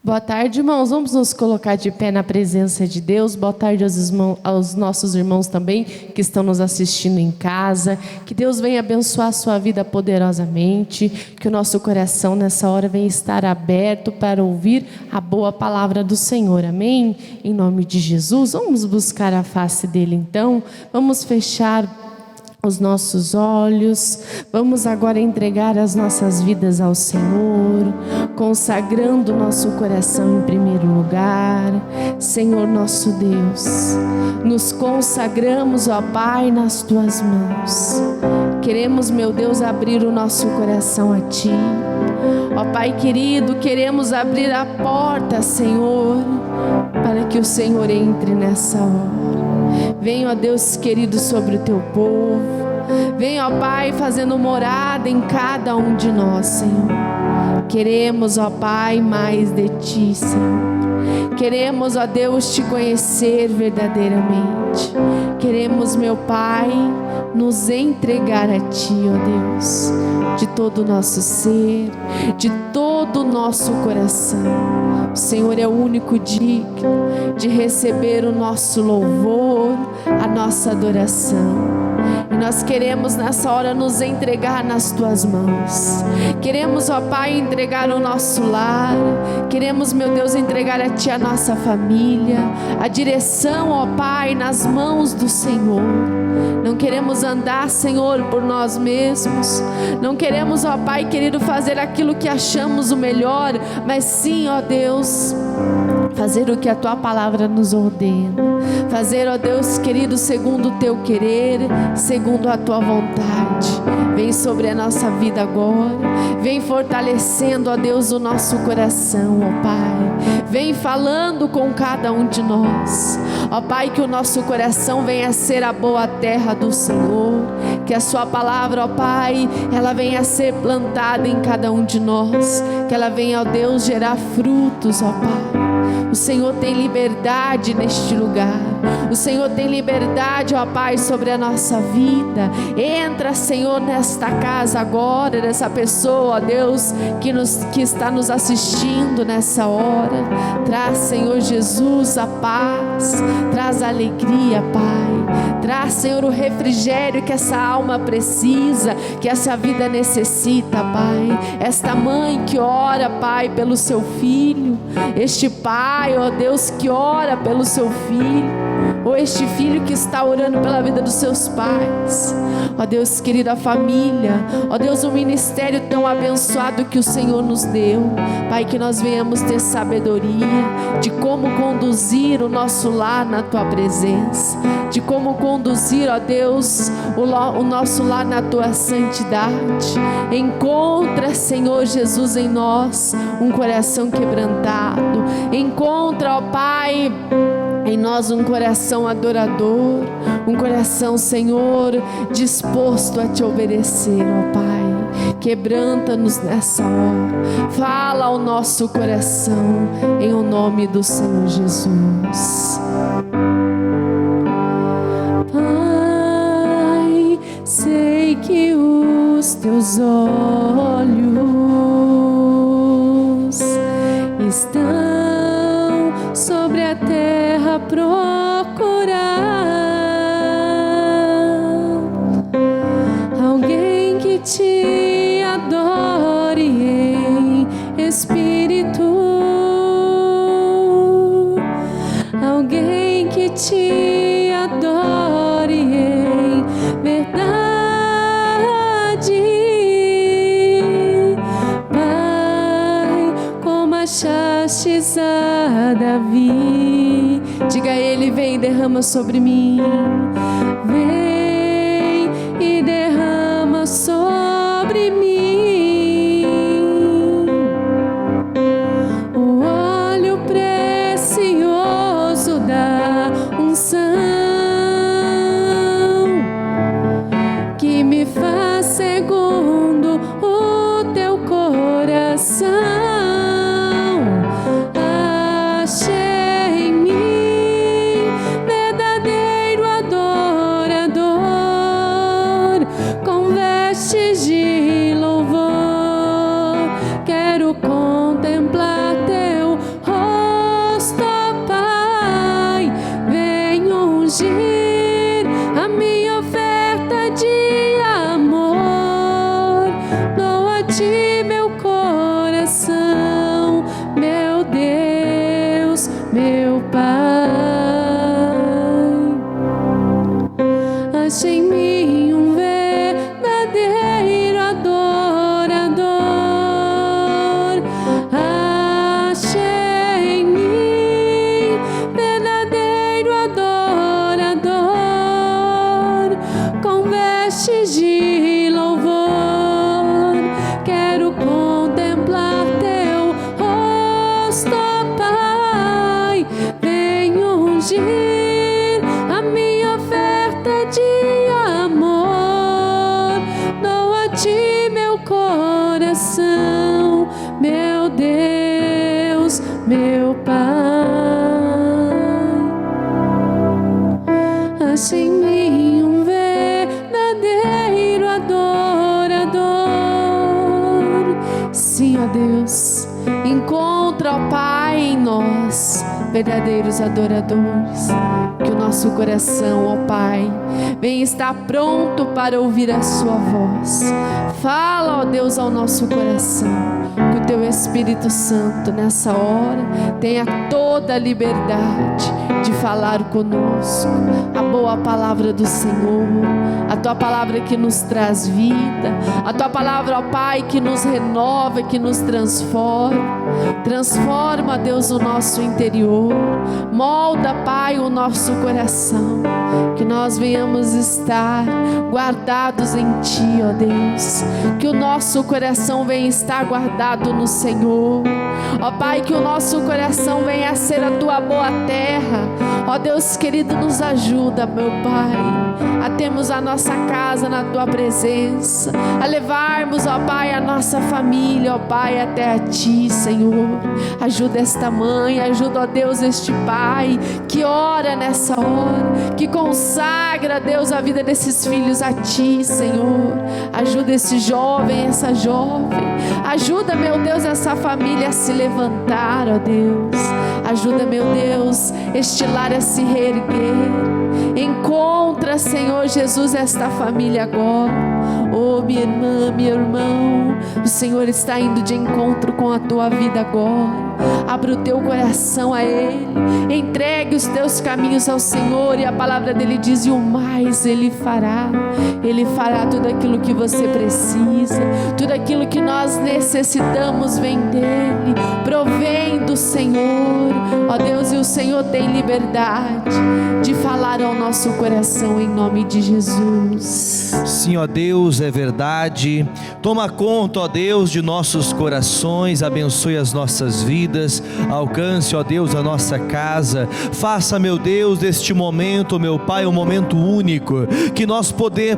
Boa tarde, irmãos. Vamos nos colocar de pé na presença de Deus. Boa tarde aos nossos irmãos também que estão nos assistindo em casa. Que Deus venha abençoar a sua vida poderosamente. Que o nosso coração nessa hora venha estar aberto para ouvir a boa palavra do Senhor. Amém? Em nome de Jesus. Vamos buscar a face dele então. Vamos fechar os nossos olhos, vamos agora entregar as nossas vidas ao Senhor, consagrando o nosso coração em primeiro lugar. Senhor nosso Deus, nos consagramos, ó Pai, nas Tuas mãos. Queremos, meu Deus, abrir o nosso coração a Ti. Ó Pai querido, queremos abrir a porta, Senhor, para que o Senhor entre nessa hora. Venha, ó Deus querido, sobre o Teu povo. Venha, ó Pai, fazendo morada em cada um de nós, Senhor. Queremos, ó Pai, mais de Ti, Senhor. Queremos, ó Deus, Te conhecer verdadeiramente. Queremos, meu Pai, nos entregar a Ti, ó Deus, de todo o nosso ser, de todo o nosso coração. O Senhor é o único digno de receber o nosso louvor, a nossa adoração. E nós queremos nessa hora nos entregar nas Tuas mãos. Queremos, ó Pai, entregar o nosso lar. Queremos, meu Deus, entregar a Ti a nossa família, a direção, ó Pai, nas mãos do Senhor. Não queremos andar, Senhor, por nós mesmos. Não queremos, ó Pai querido, fazer aquilo que achamos o melhor, mas sim, ó Deus, fazer o que a Tua palavra nos ordena. Fazer, ó Deus querido, segundo o Teu querer, segundo a Tua vontade. Vem sobre a nossa vida agora. Vem fortalecendo, ó Deus, o nosso coração, ó Pai. Vem falando com cada um de nós. Ó Pai, que o nosso coração venha a ser a boa terra do Senhor. Que a Sua palavra, ó Pai, ela venha a ser plantada em cada um de nós. Que ela venha, ó Deus, gerar frutos, ó Pai. O Senhor tem liberdade neste lugar. O Senhor tem liberdade, ó Pai, sobre a nossa vida. Entra, Senhor, nesta casa agora, nessa pessoa, ó Deus, que está nos assistindo nessa hora. Traz, Senhor Jesus, a paz. Traz a alegria, Pai. Traz, Senhor, o refrigério que essa alma precisa, que essa vida necessita, Pai. Esta mãe que ora, Pai, pelo seu filho. Este pai, ó Deus, que ora pelo seu filho. Ou este filho que está orando pela vida dos seus pais. Ó Deus querido, a família. Ó Deus, o ministério tão abençoado que o Senhor nos deu. Pai, que nós venhamos ter sabedoria de como conduzir o nosso lar na Tua presença. De como conduzir, ó Deus, o nosso lar na Tua santidade. Encontra, Senhor Jesus, em nós um coração quebrantado. Encontra, ó Pai, em nós um coração adorador, um coração, Senhor, disposto a Te obedecer, ó Pai. Quebranta-nos nessa hora. Fala ao nosso coração, em o nome do Senhor Jesus. Pai, sei que os Teus olhos estão sobre a terra procurar alguém que Te adore em espírito, alguém que Te adore em verdade. Pai, como achastes a Davi, diga a Ele: vem, derrama sobre mim. Vem e derrama sobre mim o óleo precioso da unção, que me faz segundo o Teu coração. Achei em mim verdadeiro adorador. ti, meu coração, meu Deus, meu Pai. Acha em mim um verdadeiro adorador. Sim, ó Deus, encontra, ó Pai, em nós verdadeiros adoradores. Que o nosso coração, ó Pai, venha estar pronto para ouvir a sua voz. Fala, ó Deus, ao nosso coração. Que o teu Espírito Santo nessa hora tenha toda a liberdade de falar conosco a boa palavra do Senhor, a tua palavra que nos traz vida, a tua palavra, ó Pai, que nos renova, que nos transforma. Transforma, Deus, o nosso interior, molda, Pai, o nosso coração, que nós venhamos estar guardados em ti, ó Deus, que o nosso coração venha estar guardado no Senhor, ó Pai, que o nosso coração venha a ser a tua boa terra, ó Deus querido, nos ajuda, meu Pai, a termos a nossa casa na tua presença, a levarmos, ó Pai, a nossa família, ó Pai, até a ti, Senhor. Ajuda esta mãe, ajuda, ó Deus, este pai que ora nessa hora, que consagra, Deus, a vida desses filhos a ti, Senhor. Ajuda esse jovem, essa jovem, ajuda, meu Deus, essa família a se levantar, ó Deus. Ajuda, meu Deus, este lar a se reerguer. Encontra, Senhor Jesus, esta família agora. Oh, minha irmã, meu irmão, o Senhor está indo de encontro com a tua vida agora. Abra o teu coração a Ele, entregue os teus caminhos ao Senhor, e a palavra dele diz: e o mais Ele fará. Ele fará tudo aquilo que você precisa, tudo aquilo que nós necessitamos vem dele, provém do Senhor, ó Deus, e o Senhor tem liberdade de falar ao nosso coração em nome de Jesus. Sim, ó Deus, é verdade. Toma conta, ó Deus, de nossos corações, abençoe as nossas vidas, alcance, ó Deus, a nossa casa. Faça, meu Deus, deste momento, meu Pai, um momento único, que nós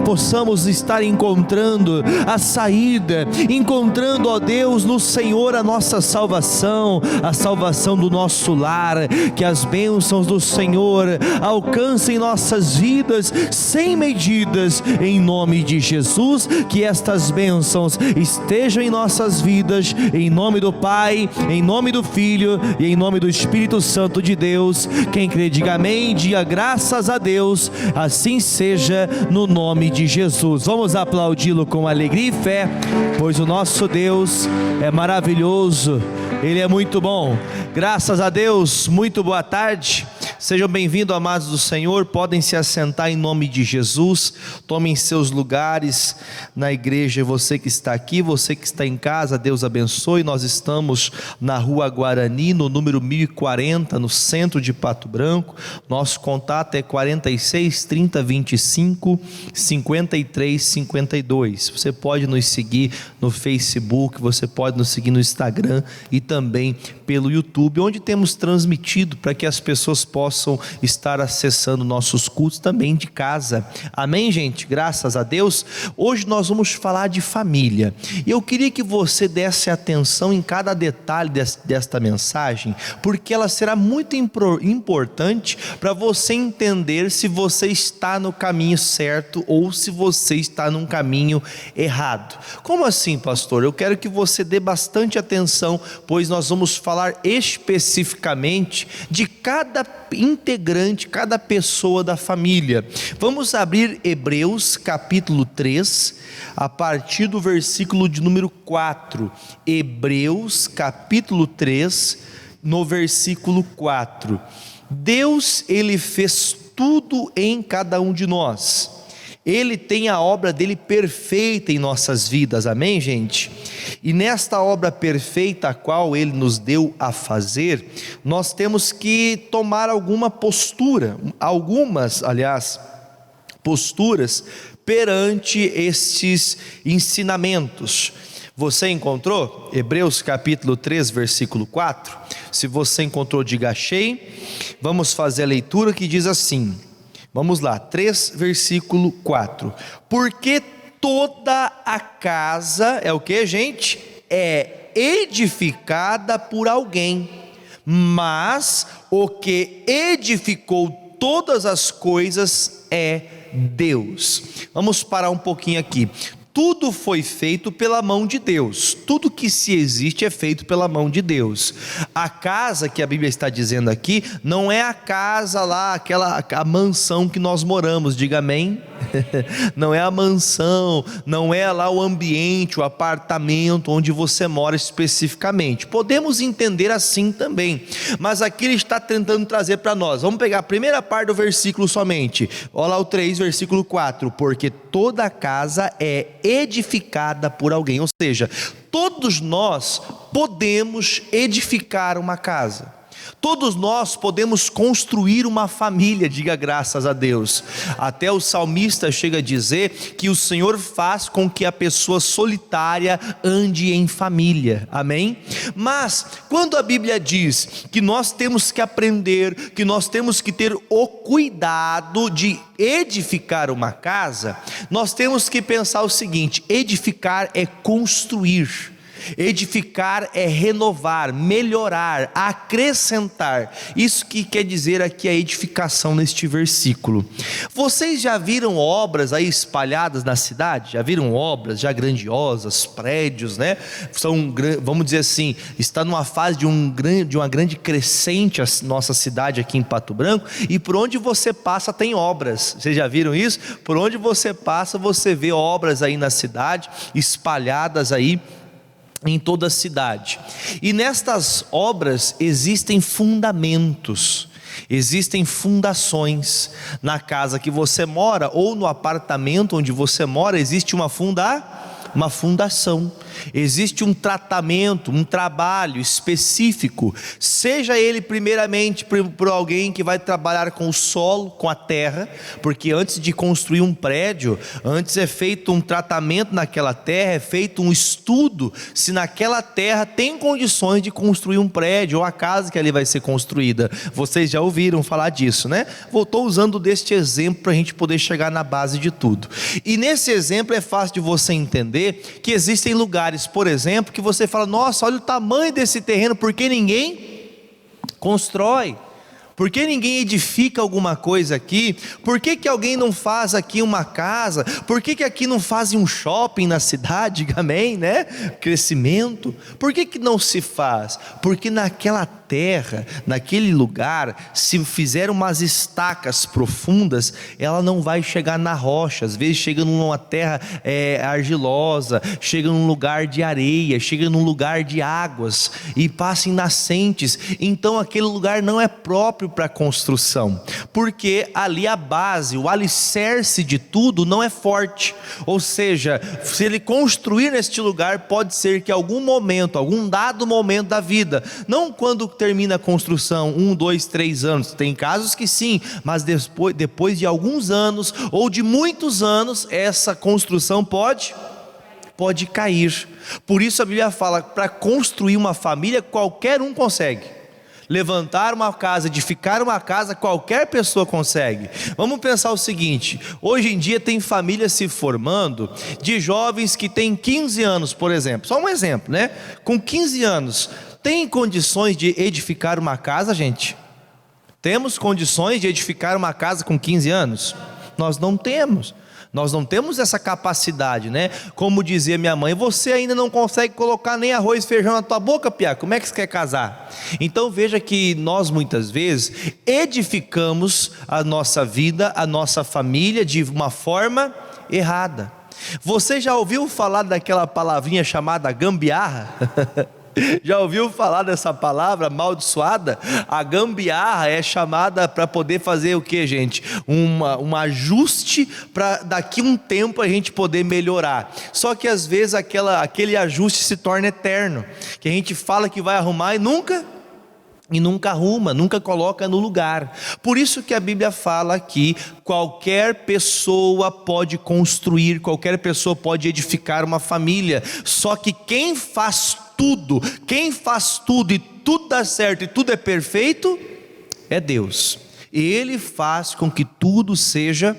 possamos estar encontrando a saída, encontrando, ó Deus, no Senhor a nossa salvação, a salvação do nosso lar. Que as bênçãos do Senhor alcancem nossas vidas sem medidas, em nome de Jesus. Que estas bênçãos estejam em nossas vidas, em nome do Pai, em nome do Filho e em nome do Espírito Santo de Deus. Quem crê, diga amém, diga graças a Deus, assim seja no nome de Jesus. Vamos aplaudi-lo com alegria e fé, pois o nosso Deus é maravilhoso, Ele é muito bom. Graças a Deus, muito boa tarde. Sejam bem-vindos, amados do Senhor. Podem se assentar em nome de Jesus. Tomem seus lugares na igreja. Você que está aqui, você que está em casa, Deus abençoe. Nós estamos na Rua Guarani, no número 1040, no centro de Pato Branco. Nosso contato é 46 30 25 53 52. Você pode nos seguir no Facebook, você pode nos seguir no Instagram e também pelo YouTube, onde temos transmitido para que as pessoas possam estar acessando nossos cultos também de casa. Amém, gente? Graças a Deus. Hoje nós vamos falar de família. E eu queria que você desse atenção em cada detalhe desta mensagem, porque ela será muito importante para você entender se você está no caminho certo ou se você está num caminho errado. Como assim, pastor? Eu quero que você dê bastante atenção, pois nós vamos falar especificamente de cada integrante, cada pessoa da família. Vamos abrir Hebreus capítulo 3, a partir do versículo de número 4. Hebreus capítulo 3, no versículo 4. Deus, Ele fez tudo em cada um de nós. Ele tem a obra dele perfeita em nossas vidas, amém, gente? E nesta obra perfeita a qual ele nos deu a fazer, nós temos que tomar algumas posturas perante estes ensinamentos. Você encontrou? Hebreus capítulo 3, versículo 4. Se você encontrou, diga achei. Vamos fazer a leitura que diz assim. Vamos lá, 3, versículo 4. Porque toda a casa é o que, gente? É edificada por alguém, mas o que edificou todas as coisas é Deus. Vamos parar um pouquinho aqui. Tudo foi feito pela mão de Deus. Tudo que se existe é feito pela mão de Deus. A casa que a Bíblia está dizendo aqui não é a casa lá, a mansão que nós moramos, diga amém. Não é a mansão, não é lá o ambiente, o apartamento onde você mora especificamente. Podemos entender assim também, mas aqui ele está tentando trazer para nós. Vamos pegar a primeira parte do versículo somente. Olha lá o 3, versículo 4. Porque toda a casa é edificada por alguém, ou seja, todos nós podemos edificar uma casa. Todos nós podemos construir uma família, diga graças a Deus. Até o salmista chega a dizer que o Senhor faz com que a pessoa solitária ande em família, amém? Mas, quando a Bíblia diz que nós temos que aprender, que nós temos que ter o cuidado de edificar uma casa, nós temos que pensar o seguinte: edificar é construir. Edificar é renovar, melhorar, acrescentar. Isso que quer dizer aqui a edificação neste versículo. Vocês já viram obras aí espalhadas na cidade? Já viram obras já grandiosas, prédios, né? São, vamos dizer assim, está numa fase de uma grande crescente a nossa cidade aqui em Pato Branco, e por onde você passa tem obras. Vocês já viram isso? Por onde você passa você vê obras aí na cidade, espalhadas aí em toda a cidade. E nestas obras existem fundamentos, existem fundações. Na casa que você mora ou no apartamento onde você mora existe uma fundação, existe um tratamento, um trabalho específico, seja ele primeiramente por alguém que vai trabalhar com o solo, com a terra, porque antes de construir um prédio, antes é feito um tratamento naquela terra, é feito um estudo se naquela terra tem condições de construir um prédio ou a casa que ali vai ser construída. Vocês já ouviram falar disso, né? Estou usando deste exemplo para a gente poder chegar na base de tudo. E nesse exemplo é fácil de você entender que existem lugares, por exemplo, que você fala: nossa, olha o tamanho desse terreno, por que ninguém constrói? Por que ninguém edifica alguma coisa aqui? Por que alguém não faz aqui uma casa? Por que aqui não fazem um shopping na cidade? Amém, né? Crescimento. Por que não se faz? Porque naquela terra, naquele lugar, se fizer umas estacas profundas, ela não vai chegar na rocha. Às vezes chega numa terra argilosa, chega num lugar de areia, chega num lugar de águas e passa em nascentes. Então aquele lugar não é próprio para construção, porque ali a base, o alicerce de tudo não é forte. Ou seja, se ele construir neste lugar, pode ser que algum momento, algum dado momento da vida, não quando termina a construção, 1, 2, 3 anos, tem casos que sim, mas depois de alguns anos ou de muitos anos, essa construção pode cair. Por isso a Bíblia fala: para construir uma família qualquer um consegue. Levantar uma casa, edificar uma casa, qualquer pessoa consegue. Vamos pensar o seguinte: hoje em dia tem famílias se formando de jovens que têm 15 anos, por exemplo. Só um exemplo, né? Com 15 anos, tem condições de edificar uma casa, gente? Temos condições de edificar uma casa com 15 anos? Nós não temos. Nós não temos essa capacidade, né? Como dizia minha mãe: você ainda não consegue colocar nem arroz e feijão na tua boca, piá, como é que você quer casar? Então veja que nós muitas vezes edificamos a nossa vida, a nossa família de uma forma errada. Você já ouviu falar daquela palavrinha chamada gambiarra? Já ouviu falar dessa palavra amaldiçoada? A gambiarra é chamada para poder fazer o que, gente? Um ajuste para daqui um tempo a gente poder melhorar. Só que às vezes aquele ajuste se torna eterno, que a gente fala que vai arrumar e nunca arruma, nunca coloca no lugar. Por isso que a Bíblia fala que qualquer pessoa pode construir, qualquer pessoa pode edificar uma família. Só que quem faz tudo e tudo dá certo e tudo é perfeito, é Deus. Ele faz com que tudo seja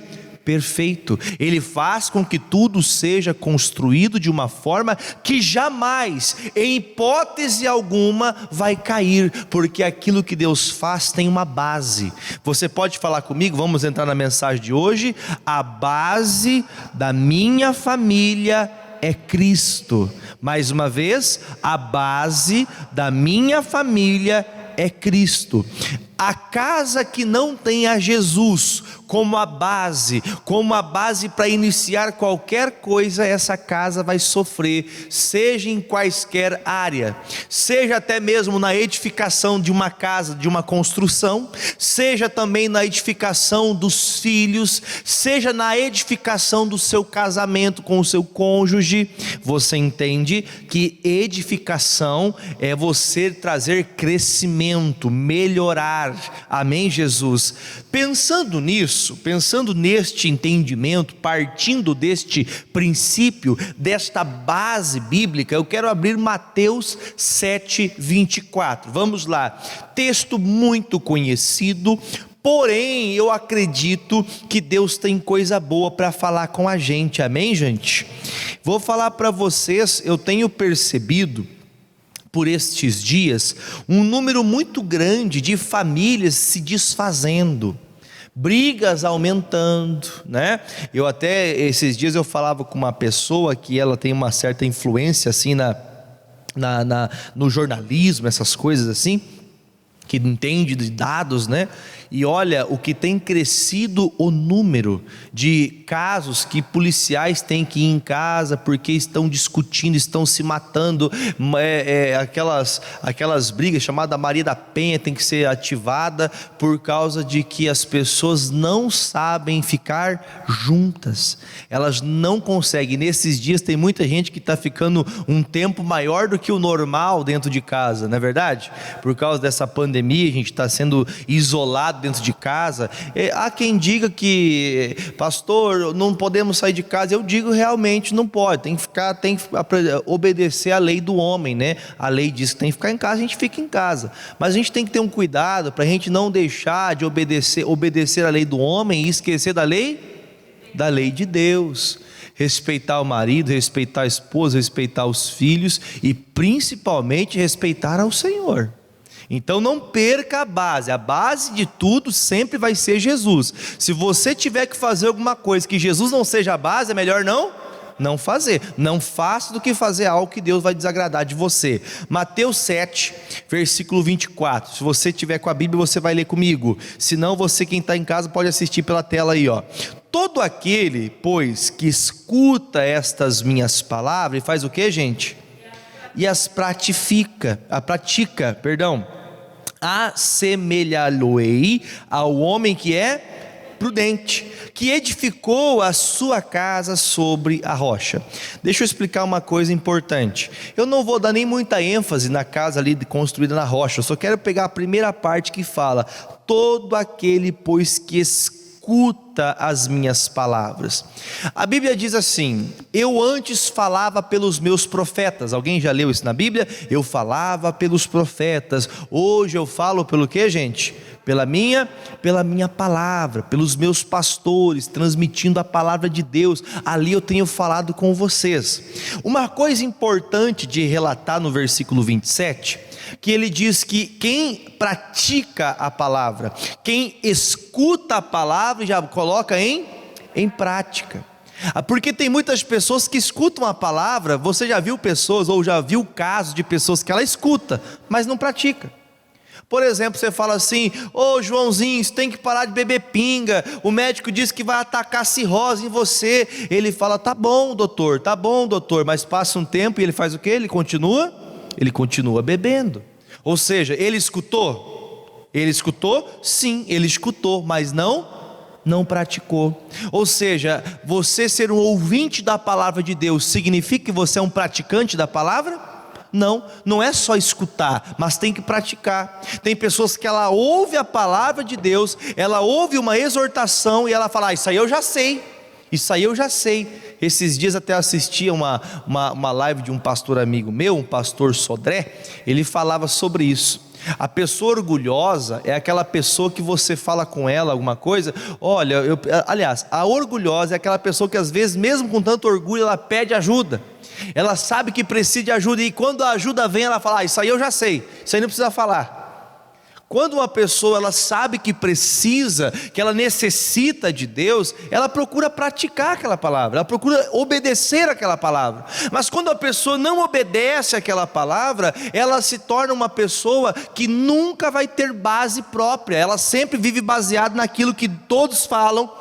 perfeito. Ele faz com que tudo seja construído de uma forma que jamais, em hipótese alguma, vai cair, porque aquilo que Deus faz tem uma base. Você pode falar comigo? Vamos entrar na mensagem de hoje. A base da minha família é Cristo. Mais uma vez, a base da minha família é Cristo. A casa que não tem a Jesus como a base para iniciar qualquer coisa, essa casa vai sofrer, seja em quaisquer área, seja até mesmo na edificação de uma casa, de uma construção, seja também na edificação dos filhos, seja na edificação do seu casamento com o seu cônjuge. Você entende que edificação é você trazer crescimento, melhorar. Amém, Jesus? Pensando nisso, pensando neste entendimento, partindo deste princípio, desta base bíblica, eu quero abrir Mateus 7:24. Vamos lá, texto muito conhecido, porém eu acredito que Deus tem coisa boa para falar com a gente. Amém, gente? Vou falar para vocês, eu tenho percebido por estes dias um número muito grande de famílias se desfazendo, brigas aumentando, né? Eu até esses dias eu falava com uma pessoa que ela tem uma certa influência assim no jornalismo, essas coisas assim, que entende de dados, né? E olha o que tem crescido o número de casos que policiais têm que ir em casa porque estão discutindo, estão se matando, aquelas brigas chamada Maria da Penha tem que ser ativada por causa de que as pessoas não sabem ficar juntas, elas não conseguem. Nesses dias tem muita gente que está ficando um tempo maior do que o normal dentro de casa, não é verdade? Por causa dessa pandemia, a gente está sendo isolado dentro de casa. Há quem diga que, pastor, não podemos sair de casa. Eu digo, realmente não pode, tem que obedecer a lei do homem, né? A lei diz que tem que ficar em casa, a gente fica em casa, mas a gente tem que ter um cuidado para a gente não deixar de obedecer a lei do homem e esquecer da lei de Deus. Respeitar o marido, respeitar a esposa, respeitar os filhos e principalmente respeitar ao Senhor. Então não perca a base de tudo sempre vai ser Jesus. Se você tiver que fazer alguma coisa que Jesus não seja a base, é melhor não fazer. Não faça do que fazer algo que Deus vai desagradar de você. Mateus 7, versículo 24. Se você tiver com a Bíblia, você vai ler comigo. Se não, você, quem está em casa, pode assistir pela tela aí, ó. Todo aquele, pois, que escuta estas minhas palavras e faz o que, gente? E as pratica, assemelhá-lo-ei ao homem que é prudente, que edificou a sua casa sobre a rocha. Deixa eu explicar uma coisa importante. Eu não vou dar nem muita ênfase na casa ali construída na rocha, eu só quero pegar a primeira parte que fala: todo aquele, pois, que escuta as minhas palavras. A Bíblia diz assim: eu antes falava pelos meus profetas. Alguém já leu isso na Bíblia? Eu falava pelos profetas. Hoje eu falo pelo que, gente? Pela minha palavra, pelos meus pastores, transmitindo a palavra de Deus. Ali eu tenho falado com vocês. Uma coisa importante de relatar no versículo 27, que ele diz que quem pratica a palavra, quem escuta a palavra, já coloca em prática. Porque tem muitas pessoas que escutam a palavra. Você já viu pessoas, ou já viu casos de pessoas que ela escuta, mas não pratica. Por exemplo, você fala assim: ô Joãozinho, você tem que parar de beber pinga, o médico disse que vai atacar cirrose em você. Ele fala: tá bom doutor, mas passa um tempo e ele faz o quê? Ele continua bebendo. Ou seja, ele escutou? Sim, ele escutou, mas não praticou. Ou seja, você ser um ouvinte da palavra de Deus significa que você é um praticante da palavra? Não é só escutar, mas tem que praticar. Tem pessoas que ela ouve a palavra de Deus, ela ouve uma exortação e ela fala: isso aí eu já sei, Isso aí eu já sei. Esses dias até assisti uma live de um pastor amigo meu, um pastor Sodré. Ele falava sobre isso. A pessoa orgulhosa é aquela pessoa que você fala com ela alguma coisa. Olha, aliás, a orgulhosa é aquela pessoa que às vezes, mesmo com tanto orgulho, ela pede ajuda. Ela sabe que precisa de ajuda, e quando a ajuda vem, ela fala: isso aí eu já sei, isso aí não precisa falar. Quando uma pessoa ela sabe que precisa, que ela necessita de Deus, ela procura praticar aquela palavra, ela procura obedecer aquela palavra. Mas quando a pessoa não obedece aquela palavra, ela se torna uma pessoa que nunca vai ter base própria. Ela sempre vive baseada naquilo que todos falam,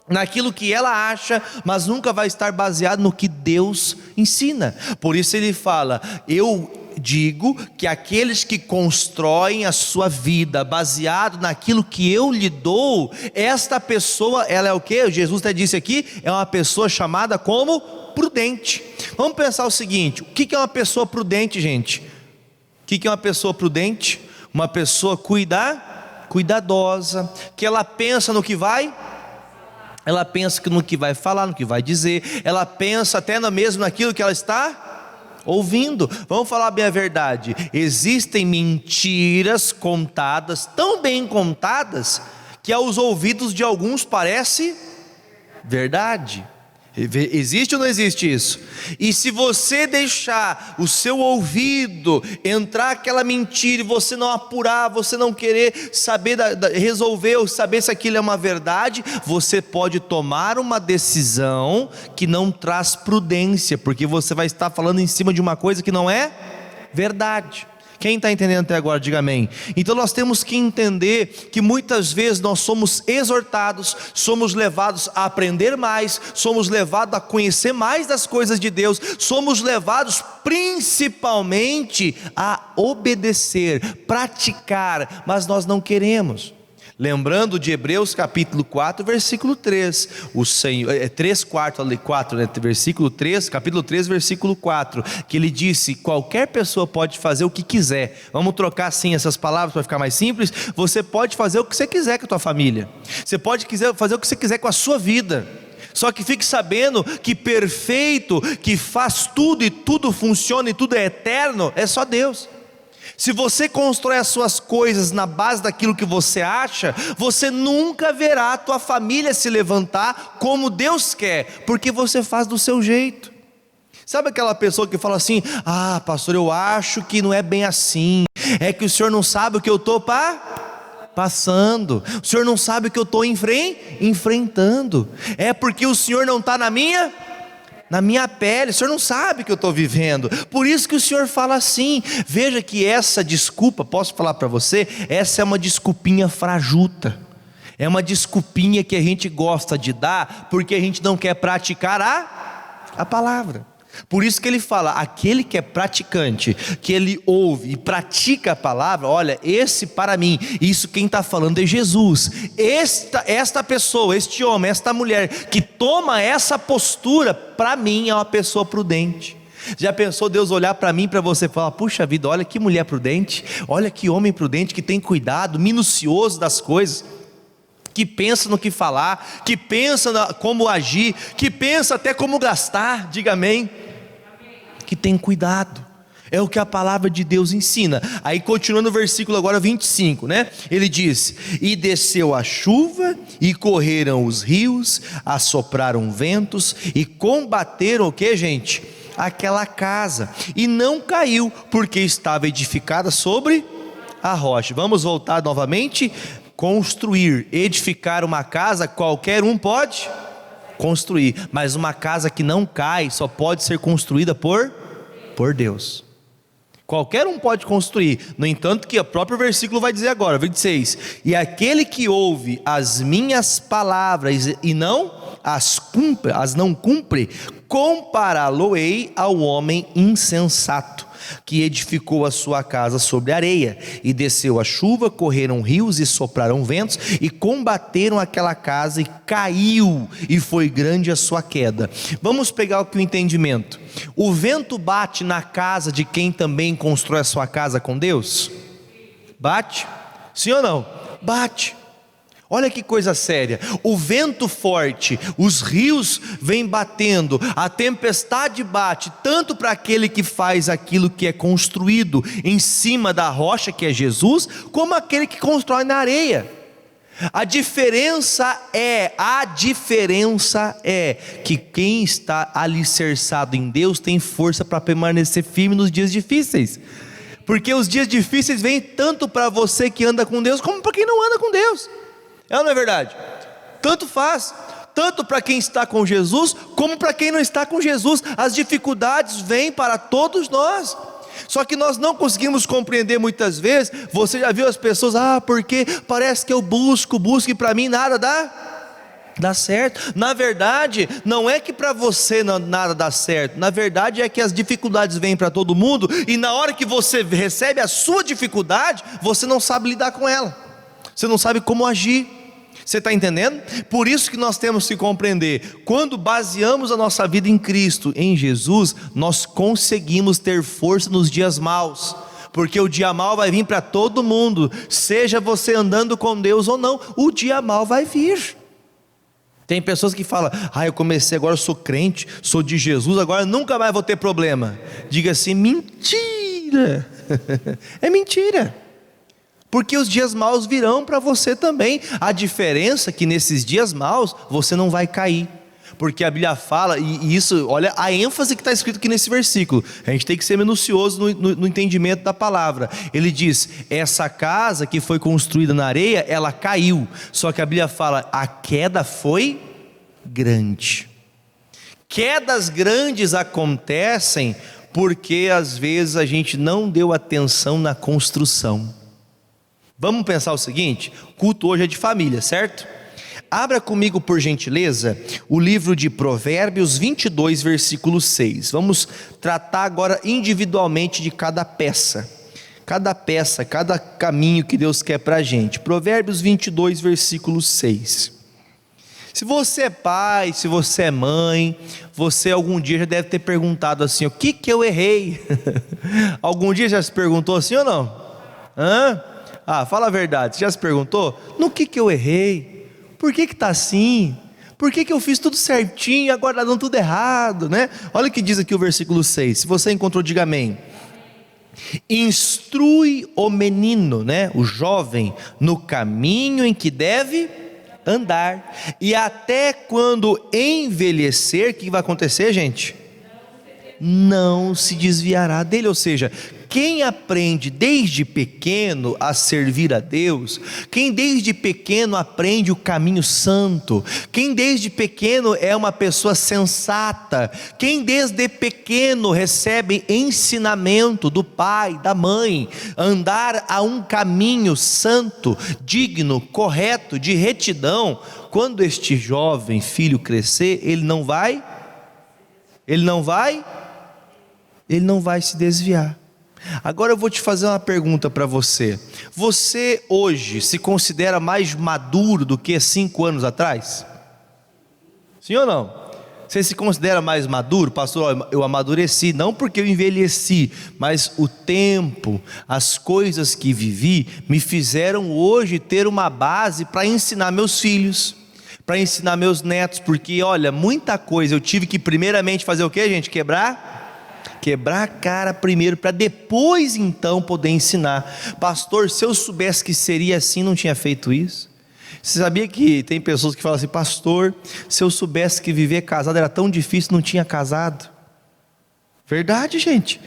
naquilo que ela acha, mas nunca vai estar baseado no que Deus ensina. Por isso ele fala: eu digo que aqueles que constroem a sua vida baseado naquilo que eu lhe dou, esta pessoa, ela é o que? Jesus até disse aqui, é uma pessoa chamada como prudente. Vamos pensar o seguinte: o que é uma pessoa prudente, gente? O que é uma pessoa prudente? Uma pessoa cuidadosa, que ela pensa no que vai, ela pensa no que vai falar, no que vai dizer, ela pensa até mesmo naquilo que ela está ouvindo. Vamos falar bem a verdade: existem mentiras contadas, tão bem contadas, que aos ouvidos de alguns parece verdade. Existe ou não existe isso? E se você deixar o seu ouvido entrar aquela mentira, e você não apurar, você não querer saber, resolver ou saber se aquilo é uma verdade, você pode tomar uma decisão que não traz prudência, porque você vai estar falando em cima de uma coisa que não é verdade. Quem está entendendo até agora, diga amém. Então nós temos que entender que muitas vezes nós somos exortados, somos levados a aprender mais, somos levados a conhecer mais das coisas de Deus, somos levados principalmente a obedecer, praticar, mas nós não queremos. Lembrando de Hebreus capítulo 4, versículo 3, o Senhor, 4, né, versículo 3, capítulo 3, versículo 4, que ele disse: qualquer pessoa pode fazer o que quiser. Vamos trocar assim essas palavras para ficar mais simples. Você pode fazer o que você quiser com a tua família, você pode fazer o que você quiser com a sua vida. Só que fique sabendo que perfeito, que faz tudo e tudo funciona e tudo é eterno, é só Deus. Se você constrói as suas coisas na base daquilo que você acha, você nunca verá a tua família se levantar como Deus quer, porque você faz do seu jeito. Sabe aquela pessoa que fala assim: ah, pastor, eu acho que não é bem assim, é que o senhor não sabe o que eu estou passando, o senhor não sabe o que eu estou enfrentando, é porque o senhor não está na minha pele, o senhor não sabe o que eu estou vivendo, por isso que o senhor fala assim. Veja que essa desculpa, posso falar para você, essa é uma desculpinha frajuta, é uma desculpinha que a gente gosta de dar, porque a gente não quer praticar a palavra. Por isso que ele fala: aquele que é praticante, que ele ouve e pratica a palavra, olha, esse para mim, isso quem está falando é Jesus. Esta pessoa, este homem, esta mulher que toma essa postura, para mim é uma pessoa prudente. Já pensou Deus olhar para mim, para você, e falar: puxa vida, olha que mulher prudente, olha que homem prudente, que tem cuidado, minucioso das coisas, que pensa no que falar, que pensa como agir, que pensa até como gastar, diga amém. Que tem cuidado, é o que a palavra de Deus ensina. Aí continuando o versículo agora 25, né? Ele diz: e desceu a chuva, e correram os rios, assopraram ventos, e combateram o que, gente? Aquela casa, e não caiu, porque estava edificada sobre a rocha. Vamos voltar novamente. Construir, edificar uma casa, qualquer um pode construir, mas uma casa que não cai só pode ser construída por Deus. Qualquer um pode construir. No entanto, que o próprio versículo vai dizer agora, 26: e aquele que ouve as minhas palavras e as não cumpre, compará-lo-ei ao homem insensato, que edificou a sua casa sobre areia, e desceu a chuva, correram rios e sopraram ventos, e combateram aquela casa, e caiu, e foi grande a sua queda. Vamos pegar aqui o entendimento. O vento bate na casa de quem também constrói a sua casa com Deus? Bate? Sim ou não? Bate. Olha que coisa séria, o vento forte, os rios vêm batendo, a tempestade bate, tanto para aquele que faz aquilo que é construído em cima da rocha que é Jesus, como aquele que constrói na areia. A diferença é que quem está alicerçado em Deus tem força para permanecer firme nos dias difíceis, porque os dias difíceis vêm tanto para você que anda com Deus, como para quem não anda com Deus. É ou não é verdade? Tanto faz, tanto para quem está com Jesus, como para quem não está com Jesus. As dificuldades vêm para todos nós, só que nós não conseguimos compreender muitas vezes. Você já viu as pessoas, porque parece que eu busco e para mim nada dá certo. Na verdade, não é que para você nada dá certo, na verdade é que as dificuldades vêm para todo mundo, e na hora que você recebe a sua dificuldade, você não sabe lidar com ela, você não sabe como agir. Você está entendendo? Por isso que nós temos que compreender, quando baseamos a nossa vida em Cristo, em Jesus, nós conseguimos ter força nos dias maus, porque o dia mau vai vir para todo mundo, seja você andando com Deus ou não, o dia mau vai vir. Tem pessoas que falam, eu comecei agora, eu sou crente, sou de Jesus, agora nunca mais vou ter problema. Diga assim, mentira, é mentira. Porque os dias maus virão para você também. A diferença é que nesses dias maus você não vai cair, porque a Bíblia fala, e isso, olha a ênfase que está escrito aqui nesse versículo. A gente tem que ser minucioso no entendimento da palavra. Ele diz, essa casa que foi construída na areia, ela caiu, só que a Bíblia fala, a queda foi grande. Quedas grandes acontecem porque às vezes a gente não deu atenção na construção. Vamos pensar o seguinte, o culto hoje é de família, certo? Abra comigo, por gentileza, o livro de Provérbios 22, versículo 6. Vamos tratar agora individualmente de cada peça, cada caminho que Deus quer para a gente. Provérbios 22, versículo 6. Se você é pai, se você é mãe, você algum dia já deve ter perguntado assim, o que eu errei? Algum dia já se perguntou assim ou não? Fala a verdade, você já se perguntou? No que eu errei? Por que está assim? Por que eu fiz tudo certinho e agora está dando tudo errado, né? Olha o que diz aqui o versículo 6, se você encontrou, diga amém. Instrui o menino, né, o jovem, no caminho em que deve andar, e até quando envelhecer, o que vai acontecer, gente? Não se desviará dele. Ou seja, quem aprende desde pequeno a servir a Deus, quem desde pequeno aprende o caminho santo, quem desde pequeno é uma pessoa sensata, quem desde pequeno recebe ensinamento do pai, da mãe, andar a um caminho santo, digno, correto, de retidão, quando este jovem filho crescer, ele não vai se desviar. Agora eu vou te fazer uma pergunta para você. Você hoje se considera mais maduro do que 5 anos atrás? Sim ou não? Você se considera mais maduro? Pastor, eu amadureci, não porque eu envelheci, mas o tempo, as coisas que vivi, me fizeram hoje ter uma base para ensinar meus filhos, para ensinar meus netos, porque olha, muita coisa eu tive que primeiramente fazer o que, gente? Quebrar a cara primeiro, para depois então poder ensinar. Pastor, se eu soubesse que seria assim, não tinha feito isso. Você sabia que tem pessoas que falam assim, pastor, se eu soubesse que viver casado era tão difícil, não tinha casado. Verdade, gente.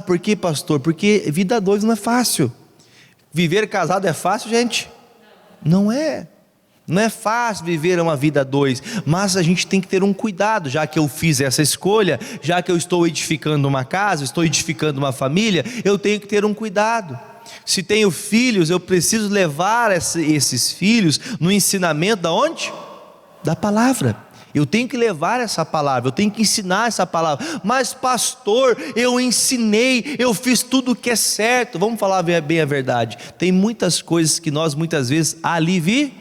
Por que, pastor? Porque vida a dois não é fácil. Viver casado é fácil, gente? Não é. Não é fácil viver uma vida a dois, mas a gente tem que ter um cuidado, já que eu fiz essa escolha, já que eu estou edificando uma casa, estou edificando uma família, eu tenho que ter um cuidado. Se tenho filhos, eu preciso levar esses filhos no ensinamento da onde? Da palavra. Eu tenho que levar essa palavra, eu tenho que ensinar essa palavra. Mas pastor, eu ensinei, eu fiz tudo o que é certo. Vamos falar bem a verdade. Tem muitas coisas que nós muitas vezes aliviamos.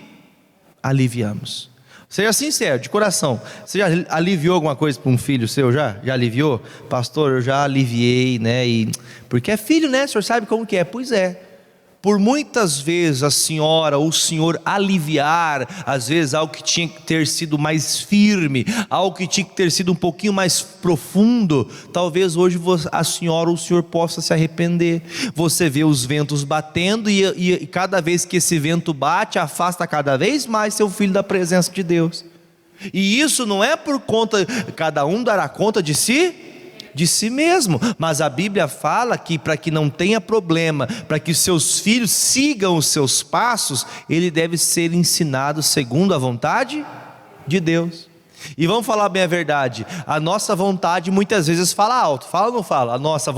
Seja sincero, de coração. Você já aliviou alguma coisa para um filho seu? Já aliviou? Pastor, eu já aliviei, né? Porque é filho, né? O senhor sabe como que é? Pois é. por muitas vezes a senhora ou o senhor aliviar, às vezes algo que tinha que ter sido mais firme, algo que tinha que ter sido um pouquinho mais profundo, talvez hoje a senhora ou o senhor possa se arrepender. Você vê os ventos batendo e cada vez que esse vento bate, afasta cada vez mais seu filho da presença de Deus. E isso não é por conta, cada um dará conta de si mesmo, mas a Bíblia fala que para que não tenha problema, para que os seus filhos sigam os seus passos, ele deve ser ensinado segundo a vontade de Deus. E vamos falar bem a verdade, a nossa vontade muitas vezes fala alto, fala ou não fala? A nossa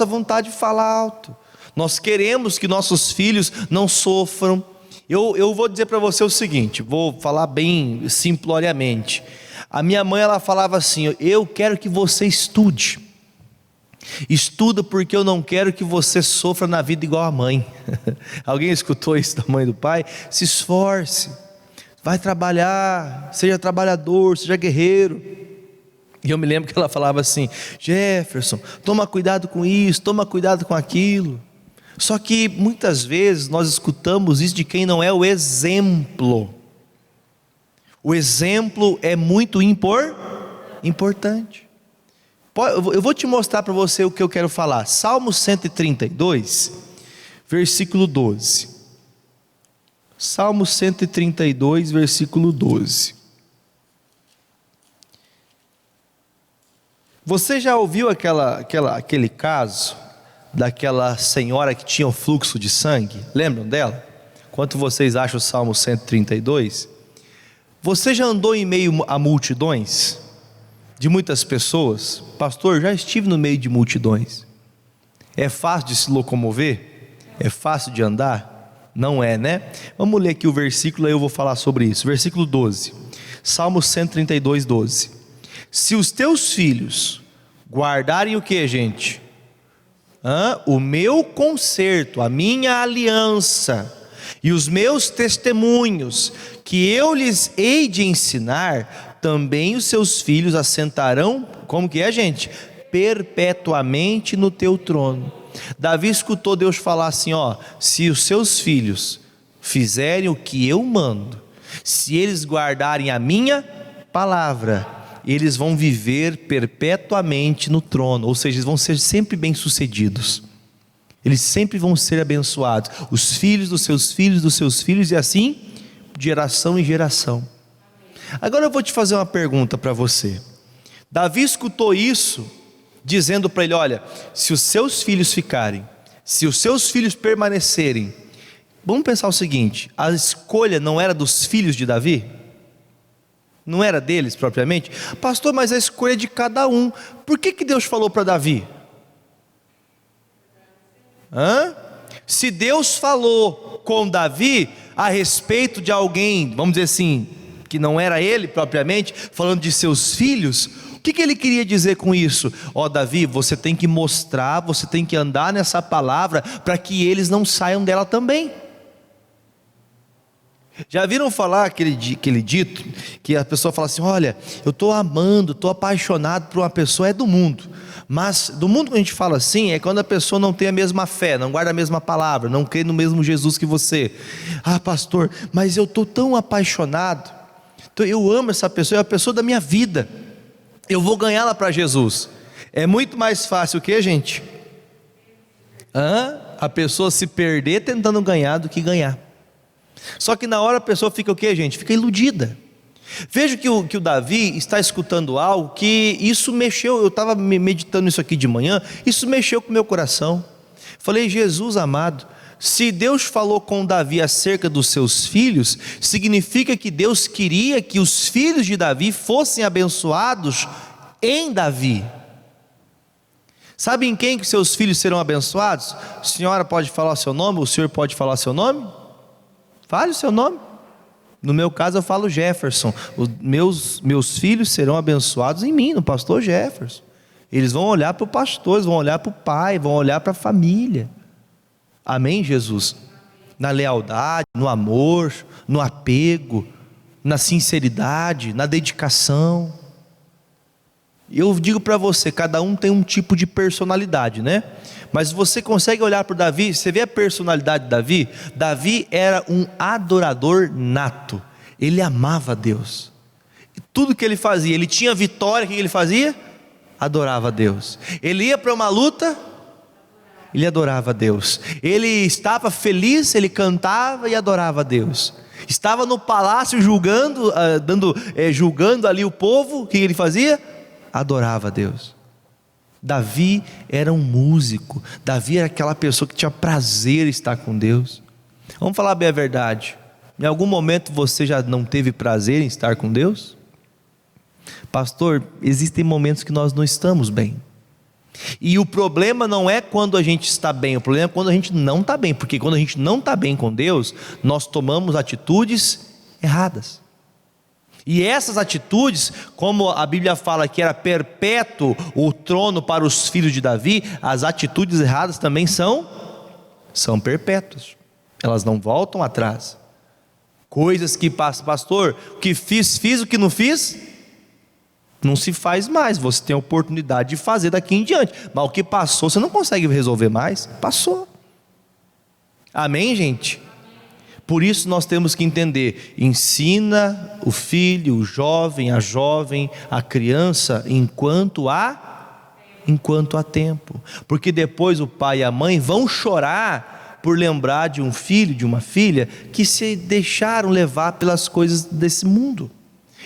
vontade fala alto. Nós queremos que nossos filhos não sofram. Eu vou dizer para você o seguinte, vou falar bem simploriamente. A minha mãe, ela falava assim: eu quero que você estuda porque eu não quero que você sofra na vida igual a mãe. Alguém escutou isso da mãe e do pai? Se esforce, vai trabalhar, seja trabalhador, seja guerreiro. E eu me lembro que ela falava assim: Jefferson, toma cuidado com isso, toma cuidado com aquilo. Só que muitas vezes nós escutamos isso de quem não é o exemplo. O exemplo é muito importante. Eu vou te mostrar para você o que eu quero falar. Salmo 132, versículo 12. Salmo 132, versículo 12. Você já ouviu aquele caso daquela senhora que tinha o fluxo de sangue? Lembram dela? Quanto vocês acham o Salmo 132? Você já andou em meio a multidões? De muitas pessoas? Pastor, já estive no meio de multidões. É fácil de se locomover? É fácil de andar? Não é, né? Vamos ler aqui o versículo, aí eu vou falar sobre isso. Versículo 12. Salmo 132, 12. Se os teus filhos guardarem o que, gente? O meu concerto, a minha aliança e os meus testemunhos que eu lhes hei de ensinar, também os seus filhos assentarão, como que é, gente? Perpetuamente no teu trono. Davi escutou Deus falar assim: se os seus filhos fizerem o que eu mando, se eles guardarem a minha palavra, eles vão viver perpetuamente no trono, ou seja, eles vão ser sempre bem-sucedidos, eles sempre vão ser abençoados, os filhos dos seus filhos, e assim, de geração em geração. Agora eu vou te fazer uma pergunta para você. Davi escutou isso, dizendo para ele: olha, se os seus filhos ficarem, se os seus filhos permanecerem. Vamos pensar o seguinte: a escolha não era dos filhos de Davi? Não era deles propriamente? Pastor, mas a escolha é de cada um. Por que Deus falou para Davi? Se Deus falou com Davi a respeito de alguém, vamos dizer assim, que não era ele propriamente, falando de seus filhos, o que ele queria dizer com isso? Davi, você tem que mostrar, você tem que andar nessa palavra, para que eles não saiam dela também. Já viram falar aquele dito, que a pessoa fala assim: olha, eu estou amando, estou apaixonado por uma pessoa, é do mundo. Mas do mundo que a gente fala assim, é quando a pessoa não tem a mesma fé, não guarda a mesma palavra, não crê no mesmo Jesus que você. Pastor, mas eu estou tão apaixonado, eu amo essa pessoa, é a pessoa da minha vida, eu vou ganhá-la para Jesus. É muito mais fácil o que, gente? A pessoa se perder tentando ganhar do que ganhar. Só que na hora a pessoa fica o que, gente? Fica iludida. Veja que o Davi está escutando algo que isso mexeu. Eu estava meditando isso aqui de manhã, isso mexeu com o meu coração. Falei: Jesus amado, se Deus falou com Davi acerca dos seus filhos, significa que Deus queria que os filhos de Davi fossem abençoados em Davi. Sabe em quem que seus filhos serão abençoados? A senhora pode falar o seu nome? O senhor pode falar o seu nome? Fale o seu nome. No meu caso eu falo Jefferson. Os meus filhos serão abençoados em mim, no pastor Jefferson. Eles vão olhar para o pastor, eles vão olhar para o pai, vão olhar para a família. Amém, Jesus? Na lealdade, no amor, no apego, na sinceridade, na dedicação. Eu digo para você, cada um tem um tipo de personalidade, né? Mas você consegue olhar para Davi, você vê a personalidade de Davi? Davi era um adorador nato, ele amava a Deus, e tudo que ele fazia, ele tinha vitória, o que ele fazia? Adorava a Deus. Ele ia para uma luta, ele adorava a Deus. Ele estava feliz, ele cantava e adorava a Deus. Estava no palácio julgando, julgando ali o povo, o que ele fazia? Adorava a Deus. Davi era um músico, Davi era aquela pessoa que tinha prazer em estar com Deus. Vamos falar bem a verdade, em algum momento você já não teve prazer em estar com Deus? Pastor, existem momentos que nós não estamos bem, e o problema não é quando a gente está bem, o problema é quando a gente não está bem, porque quando a gente não está bem com Deus, nós tomamos atitudes erradas. E essas atitudes, como a Bíblia fala que era perpétuo o trono para os filhos de Davi, as atitudes erradas também são perpétuas, elas não voltam atrás. Coisas que passam, pastor, o que fiz, o que não fiz, não se faz mais. Você tem a oportunidade de fazer daqui em diante, mas o que passou você não consegue resolver mais, passou. Amém, gente? Por isso nós temos que entender, ensina o filho, o jovem, a jovem, a criança, enquanto há tempo, porque depois o pai e a mãe vão chorar por lembrar de um filho, de uma filha, que se deixaram levar pelas coisas desse mundo.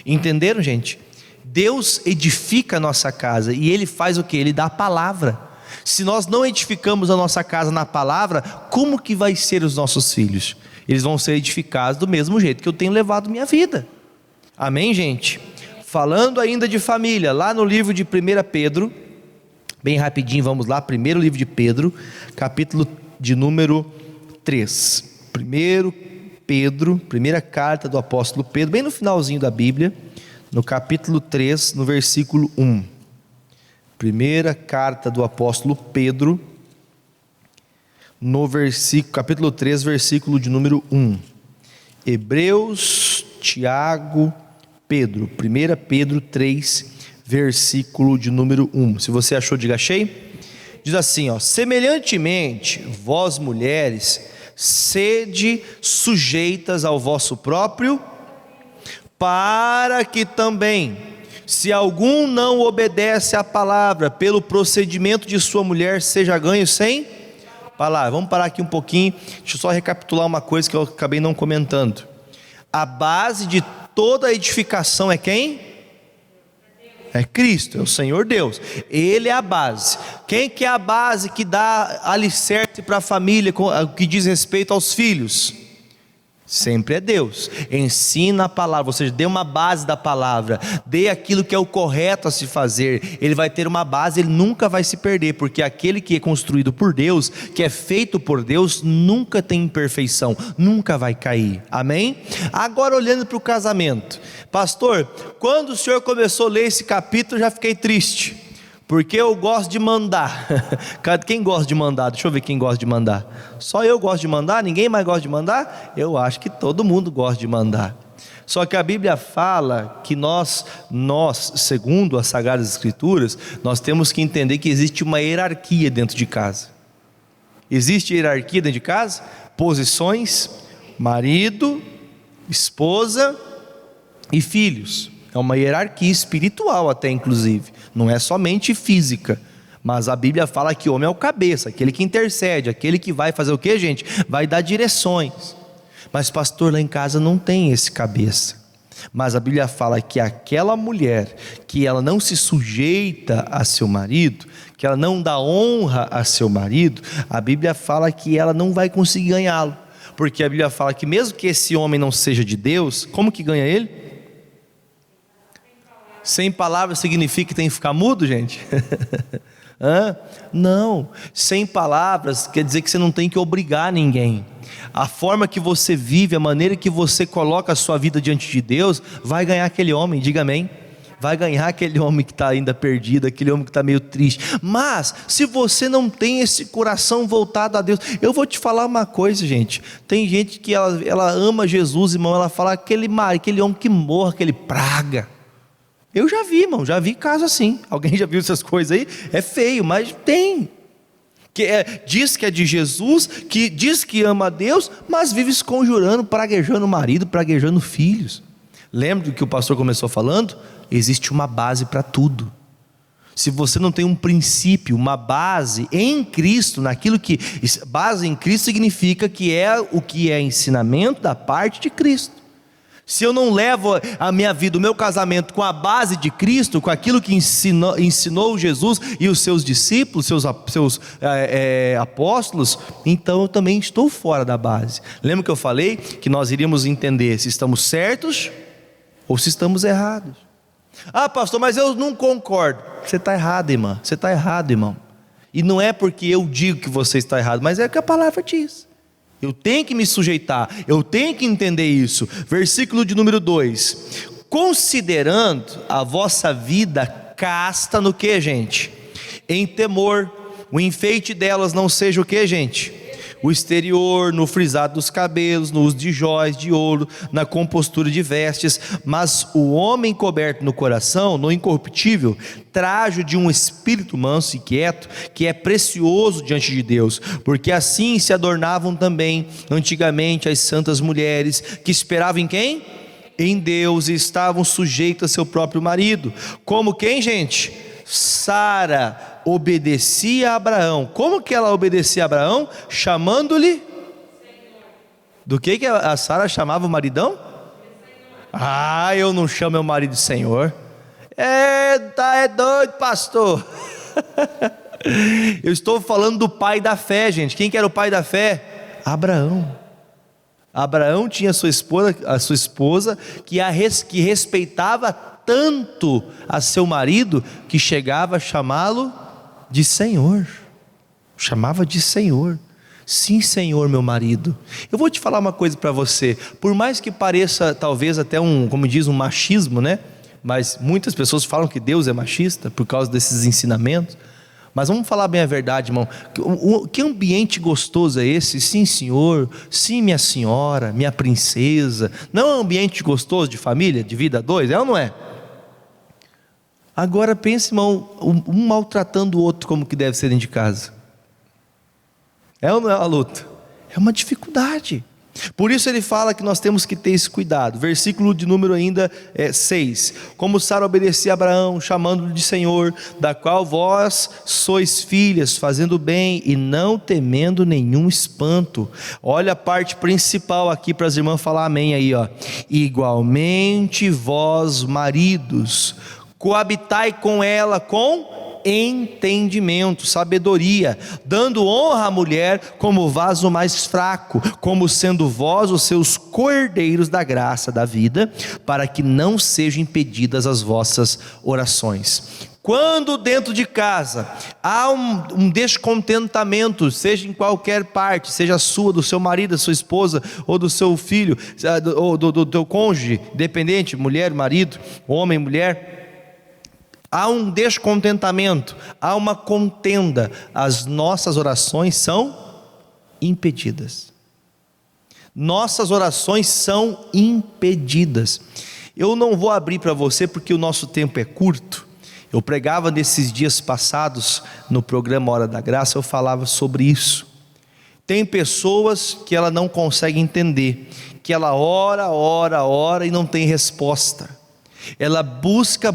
Entenderam, gente? Deus edifica a nossa casa, e Ele faz o que? Ele dá a palavra. Se nós não edificamos a nossa casa na palavra, como que vai ser os nossos filhos? Eles vão ser edificados do mesmo jeito que eu tenho levado minha vida. Amém, gente? Falando ainda de família, lá no livro de 1 Pedro, bem rapidinho, vamos lá, primeiro livro de Pedro, capítulo de número 3. 1 Pedro, primeira carta do apóstolo Pedro, bem no finalzinho da Bíblia, no capítulo 3, no versículo 1. Primeira carta do apóstolo Pedro, no capítulo 3, versículo de número 1. Hebreus, Tiago, Pedro, 1 Pedro 3, versículo de número 1. Se você achou, diga achei. Diz assim, ó: semelhantemente, vós mulheres, sede sujeitas ao vosso próprio, para que também, se algum não obedece à palavra, pelo procedimento de sua mulher, seja ganho sem palavra. Vamos parar aqui um pouquinho, deixa eu só recapitular uma coisa que eu acabei não comentando. A base de toda edificação é quem? É Cristo, é o Senhor Deus. Ele é a base. Quem que é a base que dá alicerce para a família, que diz respeito aos filhos? Sempre é Deus. Ensina a palavra, ou seja, dê uma base da palavra, dê aquilo que é o correto a se fazer. Ele vai ter uma base, ele nunca vai se perder, porque aquele que é construído por Deus, que é feito por Deus, nunca tem imperfeição, nunca vai cair. Amém? Agora, olhando para o casamento, pastor, quando o senhor começou a ler esse capítulo, eu já fiquei triste, porque eu gosto de mandar. Quem gosta de mandar? Deixa eu ver quem gosta de mandar. Só eu gosto de mandar? Ninguém mais gosta de mandar? Eu acho que todo mundo gosta de mandar. Só que a Bíblia fala que nós, segundo as Sagradas Escrituras, nós temos que entender que existe uma hierarquia dentro de casa. Existe hierarquia dentro de casa? Posições: marido, esposa e filhos. É uma hierarquia espiritual até, inclusive, não é somente física, mas a Bíblia fala que o homem é o cabeça, aquele que intercede, aquele que vai fazer o que, gente? Vai dar direções. Mas pastor, lá em casa não tem esse cabeça. Mas a Bíblia fala que aquela mulher que ela não se sujeita a seu marido, que ela não dá honra a seu marido, a Bíblia fala que ela não vai conseguir ganhá-lo, porque a Bíblia fala que mesmo que esse homem não seja de Deus, como que ganha ele? Sem palavras significa que tem que ficar mudo, gente? Não, sem palavras quer dizer que você não tem que obrigar ninguém. A forma que você vive, a maneira que você coloca a sua vida diante de Deus, vai ganhar aquele homem, diga amém. Vai ganhar aquele homem que está ainda perdido, aquele homem que está meio triste. Mas se você não tem esse coração voltado a Deus, eu vou te falar uma coisa, gente. Tem gente que ela ama Jesus, irmão, ela fala aquele homem que morra, aquele praga. Eu já vi, irmão, já vi caso assim. Alguém já viu essas coisas aí? É feio, mas tem. Diz que é de Jesus, que diz que ama a Deus, mas vive se conjurando, praguejando o marido, praguejando filhos. Lembra do que o pastor começou falando? Existe uma base para tudo. Se você não tem um princípio, uma base em Cristo, naquilo que... Base em Cristo significa que é o que é ensinamento da parte de Cristo. Se eu não levo a minha vida, o meu casamento com a base de Cristo, com aquilo que ensinou Jesus e os seus discípulos, seus apóstolos, então eu também estou fora da base. Lembra que eu falei que nós iríamos entender se estamos certos ou se estamos errados? Ah, pastor, mas eu não concordo. Você está errado, irmã. Você está errado, irmão. E não é porque eu digo que você está errado, mas é o que a palavra diz. Eu tenho que me sujeitar, eu tenho que entender isso. Versículo de número 2: considerando a vossa vida casta no que, gente? Em temor, o enfeite delas não seja o que, gente? O exterior, no frisado dos cabelos, no uso de jóias de ouro, na compostura de vestes, mas o homem coberto no coração, no incorruptível, trajo de um espírito manso e quieto, que é precioso diante de Deus, porque assim se adornavam também antigamente as santas mulheres, que esperavam em quem? Em Deus, e estavam sujeitas a seu próprio marido. Como quem, gente? Sara obedecia a Abraão. Como que ela obedecia a Abraão? Chamando-lhe do que a Sara chamava o maridão? Ah, eu não chamo meu marido de Senhor. É doido, pastor. Eu estou falando do pai da fé, gente. Quem que era o pai da fé? Abraão. Abraão tinha a sua esposa que respeitava tanto a seu marido, que chegava a chamá-lo de Senhor. Chamava de Senhor. Sim, Senhor, meu marido. Eu vou te falar uma coisa para você. Por mais que pareça talvez até como diz, um machismo, né? Mas muitas pessoas falam que Deus é machista por causa desses ensinamentos. Mas vamos falar bem a verdade, irmão. Que ambiente gostoso é esse? Sim, senhor. Sim, minha senhora, minha princesa. Não é um ambiente gostoso de família, de vida a dois? É ou não é? Agora pense, irmão, um maltratando o outro como que deve ser dentro de casa. É ou não é uma luta? É uma dificuldade. Por isso ele fala que nós temos que ter esse cuidado. Versículo de número ainda 6. Como Sara obedecia a Abraão, chamando-lhe de Senhor, da qual vós sois filhas, fazendo bem e não temendo nenhum espanto. Olha a parte principal aqui para as irmãs falar amém aí, ó. Igualmente vós, maridos, coabitai com ela com entendimento, sabedoria, dando honra à mulher como vaso mais fraco, como sendo vós os seus cordeiros da graça da vida, para que não sejam impedidas as vossas orações. Quando dentro de casa há um descontentamento, seja em qualquer parte, seja sua, do seu marido, da sua esposa, ou do seu filho, ou do teu cônjuge, dependente, mulher, marido, homem, mulher, há um descontentamento, há uma contenda, as nossas orações são impedidas. Nossas orações são impedidas. Eu não vou abrir para você porque o nosso tempo é curto. Eu pregava nesses dias passados no programa Hora da Graça, eu falava sobre isso. Tem pessoas que ela não consegue entender, que ela ora e não tem resposta. Ela busca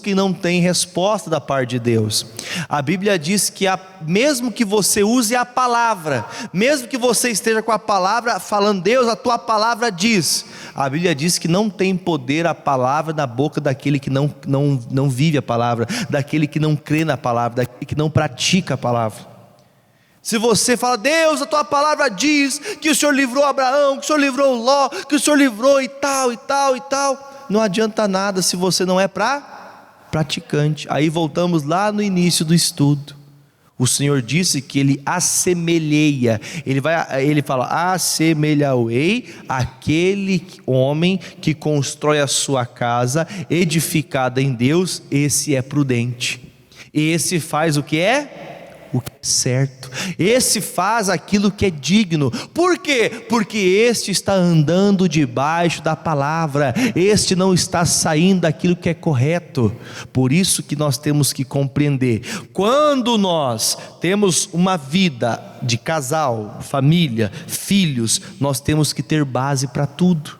e não tem resposta da parte de Deus. A Bíblia diz que mesmo que você use a palavra, mesmo que você esteja com a palavra falando, Deus, a tua palavra diz. A Bíblia diz que não tem poder a palavra na boca daquele que não vive a palavra, daquele que não crê na palavra, daquele que não pratica a palavra. Se você fala, Deus, a tua palavra diz que o Senhor livrou Abraão, que o Senhor livrou Ló, que o Senhor livrou e tal, não adianta nada se você não é praticante. Aí voltamos lá no início do estudo. O Senhor disse que Ele assemelheia, Ele fala, assemelhar-ei aquele homem que constrói a sua casa, edificada em Deus, esse é prudente. Esse faz o que é? o que é certo, esse faz aquilo que é digno. Por quê? Porque este está andando debaixo da palavra, este não está saindo daquilo que é correto. Por isso que nós temos que compreender, quando nós temos uma vida de casal, família, filhos, nós temos que ter base para tudo.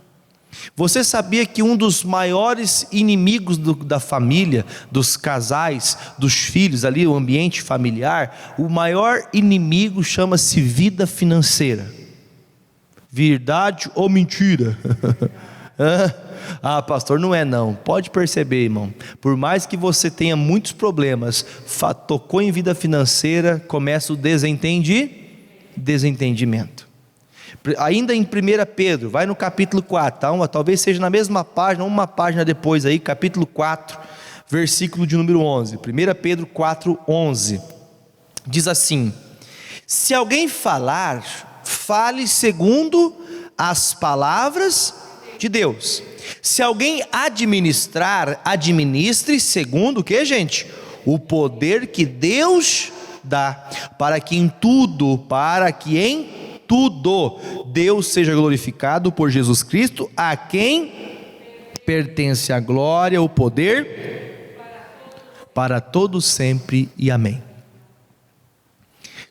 Você sabia que um dos maiores inimigos da família, dos casais, dos filhos ali, o ambiente familiar, o maior inimigo chama-se vida financeira? Verdade ou mentira? Ah, pastor, não é não. Pode perceber, irmão, por mais que você tenha muitos problemas, tocou em vida financeira, começa o desentendimento. Ainda em 1 Pedro, vai no capítulo 4, tá? Talvez seja na mesma página, uma página depois aí, capítulo 4, versículo de número 11, 1 Pedro 4, 11, diz assim: se alguém falar, fale segundo as palavras de Deus. Se alguém administrar, administre segundo o que, gente? O poder que Deus dá, para que em tudo Deus seja glorificado por Jesus Cristo, a quem pertence a glória, o poder, para todos sempre e amém.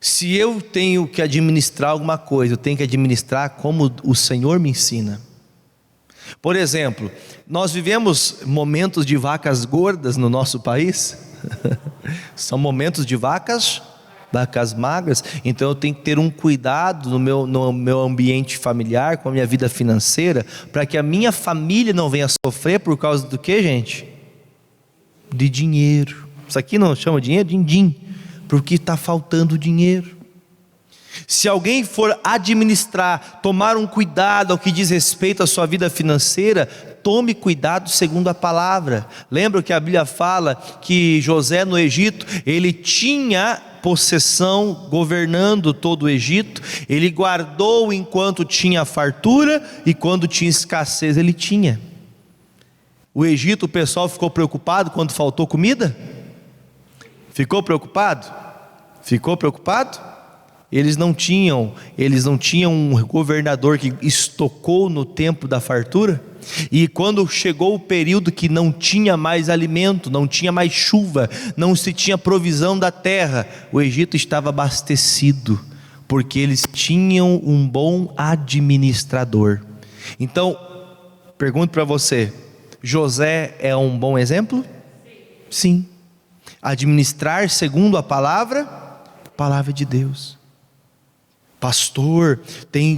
Se eu tenho que administrar alguma coisa, eu tenho que administrar como o Senhor me ensina. Por exemplo, nós vivemos momentos de vacas gordas no nosso país. São momentos de vacas magras, então eu tenho que ter um cuidado no meu ambiente familiar, com a minha vida financeira, para que a minha família não venha sofrer por causa do que, gente? De dinheiro. Isso aqui não chama dinheiro? Din-din, porque está faltando dinheiro. Se alguém for administrar, tomar um cuidado ao que diz respeito à sua vida financeira, tome cuidado segundo a palavra. Lembra que a Bíblia fala que José no Egito, ele tinha possessão governando todo o Egito, ele guardou enquanto tinha fartura, e quando tinha escassez ele tinha. O Egito, o pessoal ficou preocupado quando faltou comida? Ficou preocupado? Eles não tinham um governador que estocou no tempo da fartura, e quando chegou o período que não tinha mais alimento, não tinha mais chuva, não se tinha provisão da terra, o Egito estava abastecido, porque eles tinham um bom administrador. Então, pergunto para você, José é um bom exemplo? Sim. Administrar segundo a palavra de Deus. Pastor, tem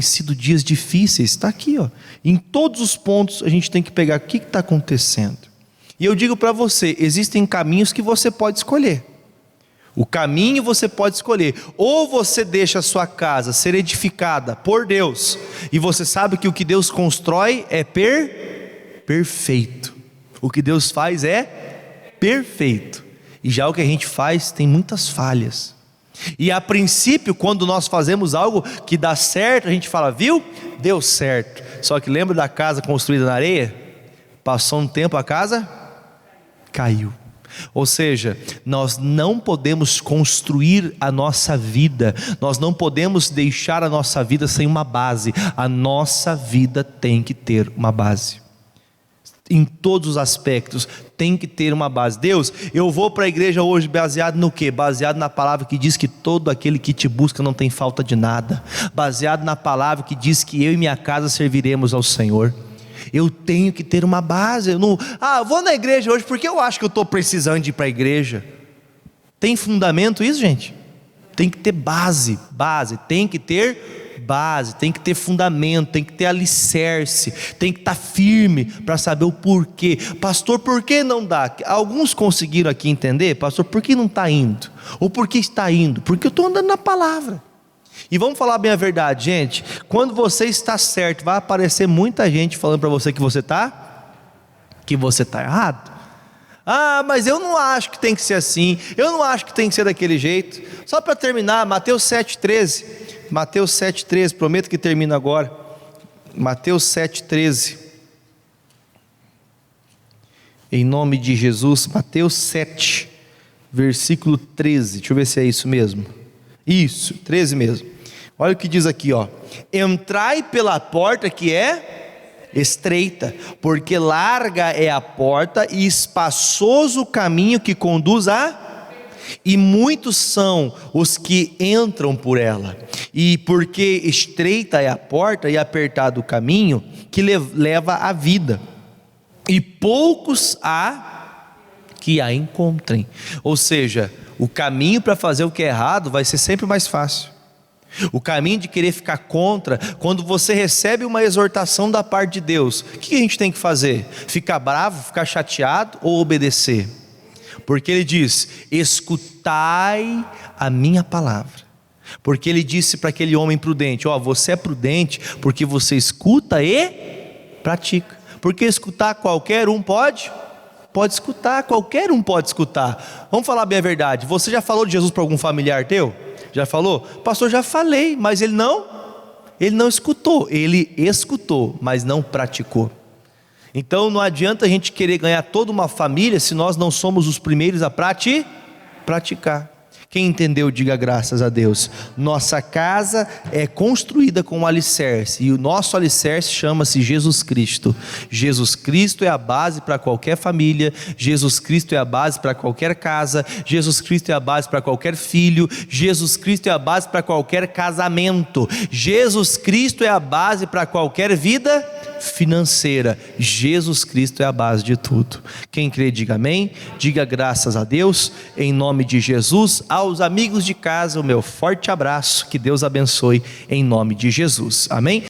sido dias difíceis. Está aqui, ó. Em todos os pontos a gente tem que pegar o que está acontecendo. E eu digo para você, existem caminhos que você pode escolher. O caminho você pode escolher. Ou você deixa a sua casa ser edificada por Deus, e você sabe que o que Deus constrói é perfeito. O que Deus faz é perfeito. E já o que a gente faz tem muitas falhas. E a princípio, quando nós fazemos algo que dá certo, a gente fala, viu? Deu certo. Só que lembra da casa construída na areia? Passou um tempo, a casa caiu. Ou seja, nós não podemos construir a nossa vida, nós não podemos deixar a nossa vida sem uma base. A nossa vida tem que ter uma base. Em todos os aspectos, tem que ter uma base. Deus, eu vou para a igreja hoje baseado no quê? Baseado na palavra que diz que todo aquele que te busca não tem falta de nada. Baseado na palavra que diz que eu e minha casa serviremos ao Senhor. Eu tenho que ter uma base. Eu não, vou na igreja hoje porque eu acho que eu estou precisando de ir para a igreja. Tem fundamento isso, gente? Tem que ter base, tem que ter base, tem que ter fundamento, tem que ter alicerce, tem que estar firme para saber o porquê. Pastor, por que não dá? Alguns conseguiram aqui entender, pastor, por que não está indo? Ou por que está indo? Porque eu estou andando na palavra. E vamos falar bem a verdade, gente, quando você está certo, vai aparecer muita gente falando para você que você está errado. Mas eu não acho que tem que ser assim, eu não acho que tem que ser daquele jeito. Só para terminar, Mateus 7,13, prometo que termino agora. Mateus 7,13, em nome de Jesus. Mateus 7, versículo 13. Deixa eu ver se é isso mesmo. Isso, 13 mesmo. Olha o que diz aqui, ó. Entrai pela porta que é estreita, porque larga é a porta e espaçoso o caminho que conduz e muitos são os que entram por ela. E porque estreita é a porta e apertado o caminho que leva à vida, e poucos há que a encontrem. Ou seja, o caminho para fazer o que é errado vai ser sempre mais fácil. O caminho de querer ficar contra, quando você recebe uma exortação da parte de Deus, o que a gente tem que fazer? Ficar bravo, ficar chateado ou obedecer? Porque ele diz: escutai a minha palavra. Porque ele disse para aquele homem prudente: ó, você é prudente porque você escuta e pratica. Porque escutar qualquer um pode escutar, qualquer um pode escutar. Vamos falar bem a verdade, você já falou de Jesus para algum familiar teu? Já falou? Pastor, já falei, mas ele não escutou. Ele escutou, mas não praticou. Então não adianta a gente querer ganhar toda uma família se nós não somos os primeiros a praticar. Quem entendeu, diga graças a Deus. Nossa casa é construída com um alicerce, e o nosso alicerce chama-se Jesus Cristo. Jesus Cristo é a base para qualquer família, Jesus Cristo é a base para qualquer casa, Jesus Cristo é a base para qualquer filho, Jesus Cristo é a base para qualquer casamento, Jesus Cristo é a base para qualquer vida financeira. Jesus Cristo é a base de tudo. Quem crê, diga amém, diga graças a Deus, em nome de Jesus. Aos amigos de casa, o meu forte abraço, que Deus abençoe em nome de Jesus, amém?